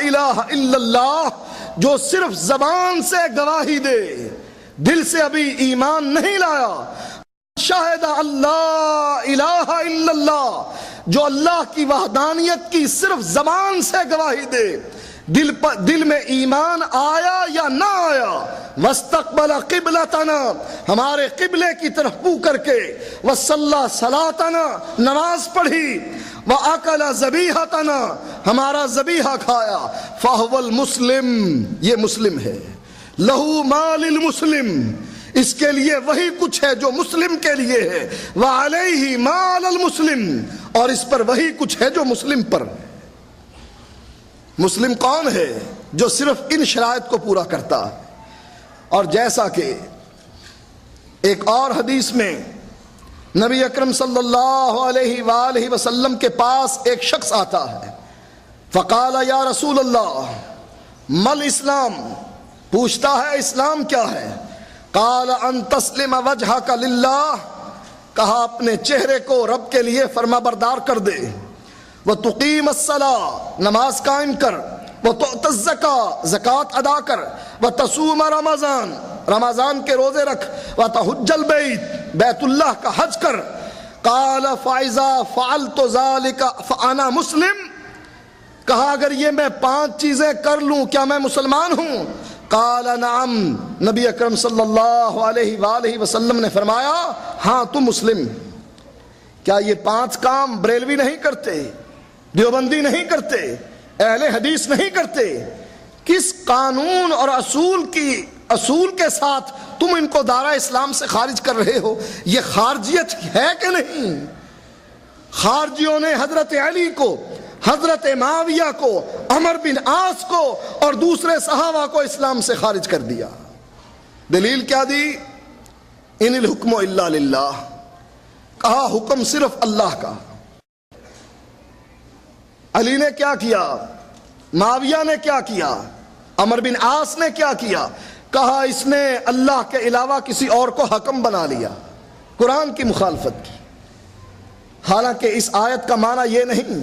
الہ الا اللہ، جو صرف زبان سے گواہی دے، دل سے ابھی ایمان نہیں لایا، شاہد اللہ الہ الا اللہ، جو اللہ کی وحدانیت کی صرف زبان سے گواہی دے، دل میں ایمان آیا یا نہ آیا، واستقبل قبلتنا، ہمارے قبلے کی طرف منہ کر کے، وصلی صلاتنا، نماز پڑھی، وَأَكَلَ ذَبِيحَتَنَا، ہمارا ذبیحہ کھایا، فَهُوَ الْمُسْلِمُ، یہ مسلم ہے، لَهُ مَا لِلْمُسْلِمِ، اس کے لیے وہی کچھ ہے جو مسلم کے لیے ہے، وَعَلَيْهِ مَا عَلَى الْمُسْلِمِ، اور اس پر وہی کچھ ہے جو مسلم پر۔ مسلم کون ہے؟ جو صرف ان شرائط کو پورا کرتا ہے۔ اور جیسا کہ ایک اور حدیث میں نبی اکرم صلی اللہ علیہ وآلہ وسلم کے پاس ایک شخص آتا ہے، فقال یا رسول اللہ مل اسلام، پوچھتا ہے اسلام کیا ہے؟ قال ان تسلم وجہک للہ، کہا اپنے چہرے کو رب کے لیے فرما بردار کر دے، وتقیم الصلاۃ، نماز قائم کر، وتؤتی الزکاۃ، زکوٰۃ ادا کر، وتصوم رمضان، رمضان کے روزے رکھ، وتحج البیت، بیت اللہ کا حج کر۔ قال فاذا فعلت ذلك فانا مسلم، کہا اگر یہ میں 5 چیزیں کر لوں کیا میں مسلمان ہوں؟ قال نعم، نبی اکرم صلی اللہ علیہ وآلہ وسلم نے فرمایا ہاں تم مسلم۔ کیا یہ 5 کام بریلوی نہیں کرتے، دیوبندی نہیں کرتے، اہل حدیث نہیں کرتے؟ کس قانون اور اصول کے ساتھ تم ان کو دارہ اسلام سے خارج کر رہے ہو؟ یہ خارجیت ہے کہ نہیں؟ خارجیوں نے حضرت علی کو، حضرت معاویہ کو، عمر بن عاص کو اور دوسرے صحابہ کو اسلام سے خارج کر دیا۔ دلیل کیا دی؟ ان الحکم الا للہ، کہا حکم صرف اللہ کا۔ علی نے کیا کیا؟ معاویہ نے کیا کیا؟ عمر بن عاص نے کیا کیا؟ کہا اس نے اللہ کے علاوہ کسی اور کو حکم بنا لیا، قرآن کی مخالفت کی۔ حالانکہ اس آیت کا معنی یہ نہیں،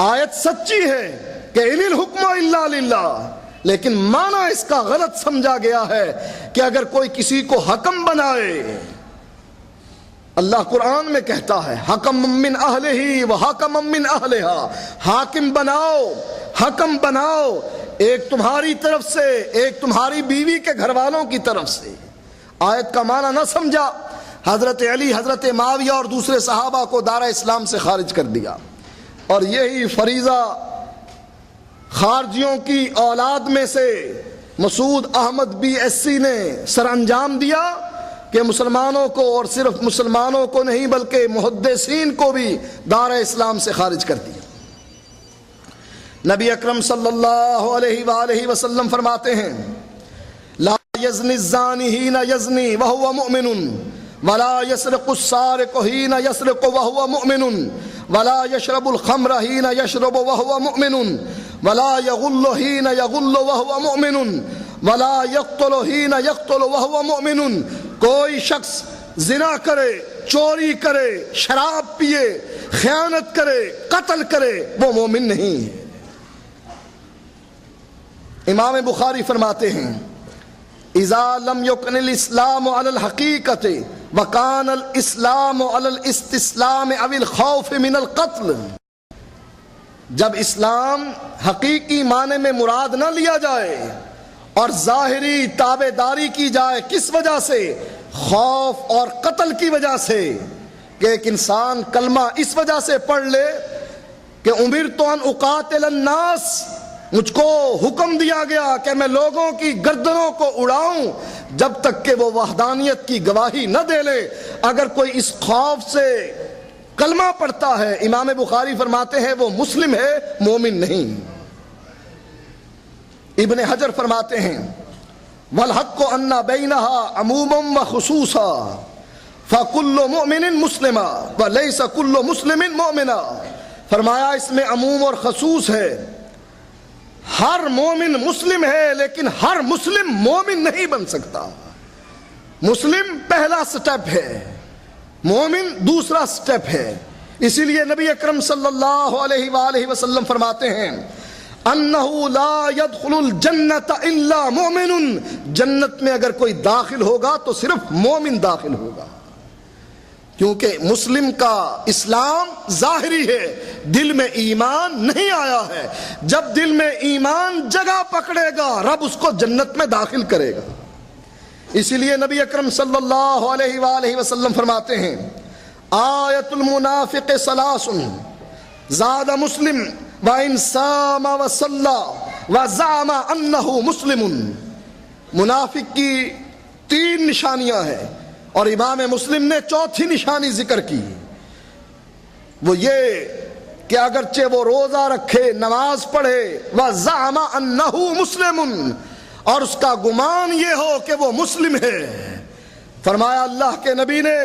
آیت سچی ہے کہ ان الحکم الا للہ، لیکن معنی اس کا غلط سمجھا گیا ہے کہ اگر کوئی کسی کو حکم بنائے، اللہ قرآن میں کہتا ہے حکم من اہلہ و حکم من اہلہا، حاکم بناؤ، حکم بناؤ، ایک تمہاری طرف سے، ایک تمہاری بیوی کے گھر والوں کی طرف سے۔ آیت کا معنی نہ سمجھا، حضرت علی، حضرت معاویہ اور دوسرے صحابہ کو دارہ اسلام سے خارج کر دیا۔ اور یہی فریضہ خارجیوں کی اولاد میں سے مسعود احمد BSc نے سر انجام دیا کہ مسلمانوں کو، اور صرف مسلمانوں کو نہیں بلکہ محدثین کو بھی دارہ اسلام سے خارج کر دیا۔ نبی اکرم صلی اللہ علیہ وآلہ وسلم فرماتے ہیں لا یزنی الزانی حین یزنی وہو مؤمن، ولا یسرق السارق حین یسرق وہو مؤمن، ولا یشرب الخمر حین یشرب وہو مؤمن، ولا یغل حین یغل وہو مؤمن، ولا یقتل حین یقتل وہو مؤمن۔ کوئی شخص زنا کرے، چوری کرے، شراب پیے، خیانت کرے، قتل کرے، وہ مومن نہیں ہے۔ امام بخاری فرماتے ہیں اذا لم یکن الاسلام علی الحقیقت وکان الاسلام علی الاستسلام او الخوف من القتل، جب اسلام حقیقی معنی میں مراد نہ لیا جائے اور ظاہری تابع داری کی جائے، کس وجہ سے؟ خوف اور قتل کی وجہ سے، کہ ایک انسان کلمہ اس وجہ سے پڑھ لے کہ امرت ان اقاتل الناس، مجھ کو حکم دیا گیا کہ میں لوگوں کی گردنوں کو اڑاؤں، جب تک کہ وہ وحدانیت کی گواہی نہ دے لے۔ اگر کوئی اس خوف سے کلمہ پڑھتا ہے، امام بخاری فرماتے ہیں وہ مسلم ہے، مومن نہیں۔ ابن حجر فرماتے ہیں والحق ان بینہا عموما و خصوصا فکل مؤمن مسلما ولیس کل مسلم مؤمنا، فرمایا اس میں عموم اور خصوص ہے، ہر مومن مسلم ہے لیکن ہر مسلم مومن نہیں بن سکتا۔ مسلم پہلا سٹیپ ہے، مومن دوسرا سٹیپ ہے۔ اسی لیے نبی اکرم صلی اللہ علیہ وآلہ وسلم فرماتے ہیں انہ لا يدخل الجنت الا مومن، جنت میں اگر کوئی داخل ہوگا تو صرف مومن داخل ہوگا، کیونکہ مسلم کا اسلام ظاہری ہے، دل میں ایمان نہیں آیا ہے۔ جب دل میں ایمان جگہ پکڑے گا رب اس کو جنت میں داخل کرے گا۔ اسی لیے نبی اکرم صلی اللہ علیہ وآلہ وسلم فرماتے ہیں آیت المنافق ثلاث زاد مسلم وَإِن صَامَ وَصَلَّى وَزَعَمَ أَنَّهُ مُسْلِمٌ، منافق کی 3 نشانیاں ہیں، اور امام مسلم نے 4تھی نشانی ذکر کی، وہ یہ کہ اگرچہ وہ روزہ رکھے، نماز پڑھے، وَزَعَمَ أَنَّهُ مُسْلِمٌ، اور اس کا گمان یہ ہو کہ وہ مسلم ہے۔ فرمایا اللہ کے نبی نے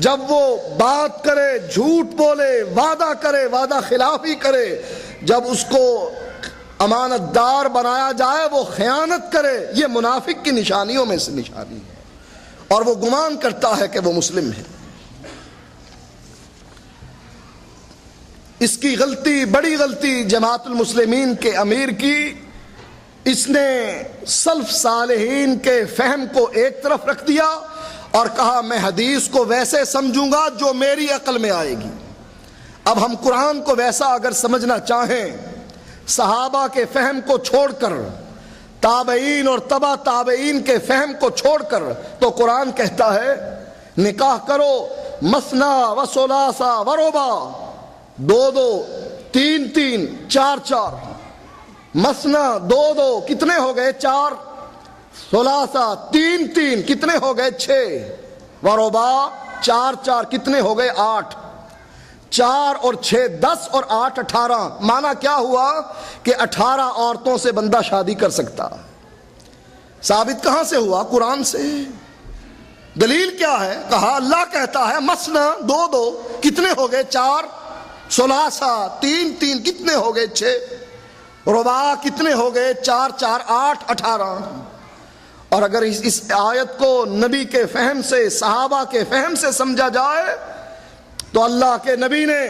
جب وہ بات کرے، جھوٹ بولے، وعدہ کرے، وعدہ خلافی کرے، جب اس کو امانت دار بنایا جائے وہ خیانت کرے، یہ منافق کی نشانیوں میں سے نشانی ہے، اور وہ گمان کرتا ہے کہ وہ مسلم ہے۔ اس کی غلطی، بڑی غلطی جماعت المسلمین کے امیر کی، اس نے سلف صالحین کے فہم کو ایک طرف رکھ دیا اور کہا میں حدیث کو ویسے سمجھوں گا جو میری عقل میں آئے گی۔ اب ہم قرآن کو ویسا اگر سمجھنا چاہیں، صحابہ کے فہم کو چھوڑ کر، تابعین اور تبع تابعین کے فہم کو چھوڑ کر، تو قرآن کہتا ہے نکاح کرو مثنا و ثلاثا و رباع، 2 3 3 4 4، مثنا 2 کتنے ہو گئے 4، ثلاثا 3 3 کتنے ہو گئے 6، ورباع 4 4 کتنے ہو گئے 8، 4 اور 6 10 اور 8 18، معنی کیا ہوا کہ 18 عورتوں سے بندہ شادی کر سکتا۔ ثابت کہاں سے ہوا؟ قرآن سے۔ دلیل کیا ہے؟ کہا اللہ کہتا ہے مثنا 2 2 کتنے ہو گئے 4، ثلاثا 3 3 کتنے ہو گئے 6، رباع کتنے ہو گئے 4 4 8 18۔ اور اگر اس آیت کو نبی کے فہم سے، صحابہ کے فہم سے سمجھا جائے تو اللہ کے نبی نے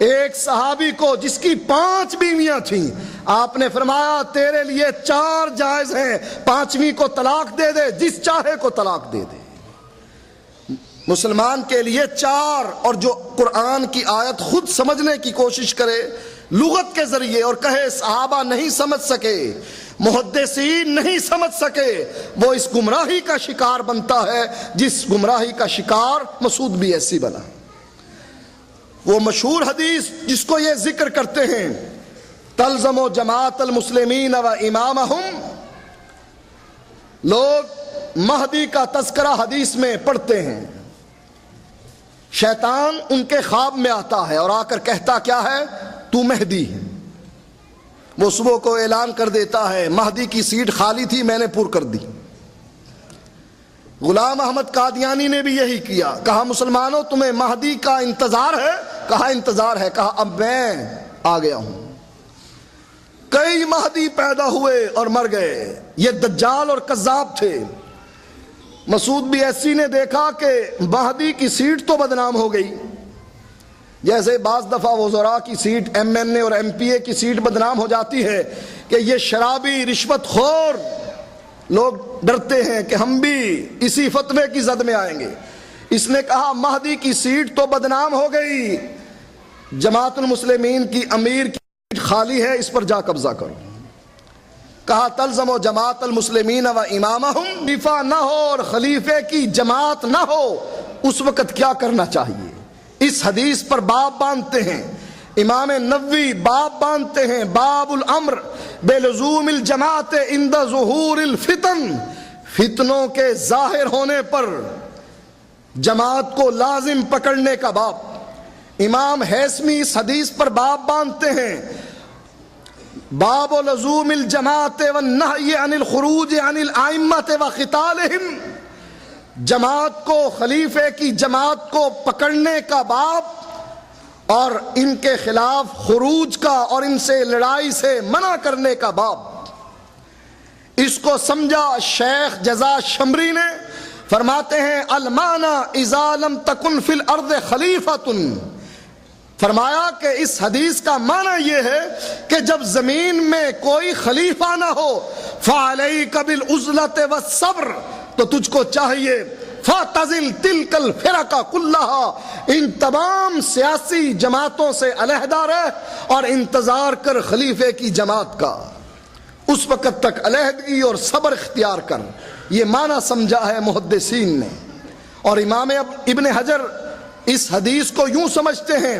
ایک صحابی کو جس کی 5 بیویاں تھیں، آپ نے فرمایا تیرے لیے 4 جائز ہیں، 5ویں کو طلاق دے دے، جس چاہے کو طلاق دے دے۔ مسلمان کے لیے 4، اور جو قرآن کی آیت خود سمجھنے کی کوشش کرے لغت کے ذریعے اور کہے صحابہ نہیں سمجھ سکے، محدثین نہیں سمجھ سکے، وہ اس گمراہی کا شکار بنتا ہے جس گمراہی کا شکار مسعود بھی ایسی بنا۔ وہ مشہور حدیث جس کو یہ ذکر کرتے ہیں تلزم جماعت المسلمین و امامہم، لوگ مہدی کا تذکرہ حدیث میں پڑھتے ہیں، شیطان ان کے خواب میں آتا ہے اور آ کر کہتا کیا ہے؟ تو مہدی ہے۔ وہ صبح کو اعلان کر دیتا ہے مہدی کی سیٹ خالی تھی میں نے پر کر دی۔ غلام احمد قادیانی نے بھی یہی کیا، کہا مسلمانوں تمہیں مہدی کا انتظار ہے؟ کہا انتظار ہے، کہا اب میں آ گیا ہوں۔ کئی مہدی پیدا ہوئے اور مر گئے، یہ دجال اور کذاب تھے۔ مسعود بھی ایسی نے دیکھا کہ مہدی کی سیٹ تو بدنام ہو گئی، جیسے بعض دفعہ وزراء کی سیٹ، MNA اور MPA کی سیٹ بدنام ہو جاتی ہے کہ یہ شرابی، رشوت خور، لوگ ڈرتے ہیں کہ ہم بھی اسی فتوے کی زد میں آئیں گے۔ اس نے کہا مہدی کی سیٹ تو بدنام ہو گئی، جماعت المسلمین کی امیر کی سیٹ خالی ہے، اس پر جا قبضہ کرو۔ کہا تلزم و جماعت المسلمین و امامہم، خلیفہ نہ ہو اور خلیفے کی جماعت نہ ہو، اس وقت کیا کرنا چاہیے؟ اس حدیث پر باب باندھتے ہیں، امام نووی باب باندھتے ہیں، باب الامر بلزوم الجماعت عند ظہور الفتن، فتنوں کے ظاہر ہونے پر جماعت کو لازم پکڑنے کا باب۔ امام حیثمی اس حدیث پر باب باندھتے ہیں، باب لزوم الجماعت والنہی عن الخروج عن الائمۃ وقتالہم، جماعت کو، خلیفے کی جماعت کو پکڑنے کا باب اور ان کے خلاف خروج کا اور ان سے لڑائی سے منع کرنے کا باب۔ اس کو سمجھا شیخ جزا شمری نے، فرماتے ہیں المعنی اذا لم تکن فی الارض خلیفۃ، فرمایا کہ اس حدیث کا معنی یہ ہے کہ جب زمین میں کوئی خلیفہ نہ ہو فَعَلَيْكَ بِالْعُزْلَةِ وَالصَّبْرِ، تو تجھ کو چاہیے فَاعْتَزِلْ تِلْكَ الْفِرَقَ كُلَّهَا، ان تمام سیاسی جماعتوں سے علیحدہ رہ اور انتظار کر خلیفے کی جماعت کا، اس وقت تک علیحدگی اور صبر اختیار کر۔ یہ معنی سمجھا ہے محدثین نے، اور امام ابن حجر اس حدیث کو یوں سمجھتے ہیں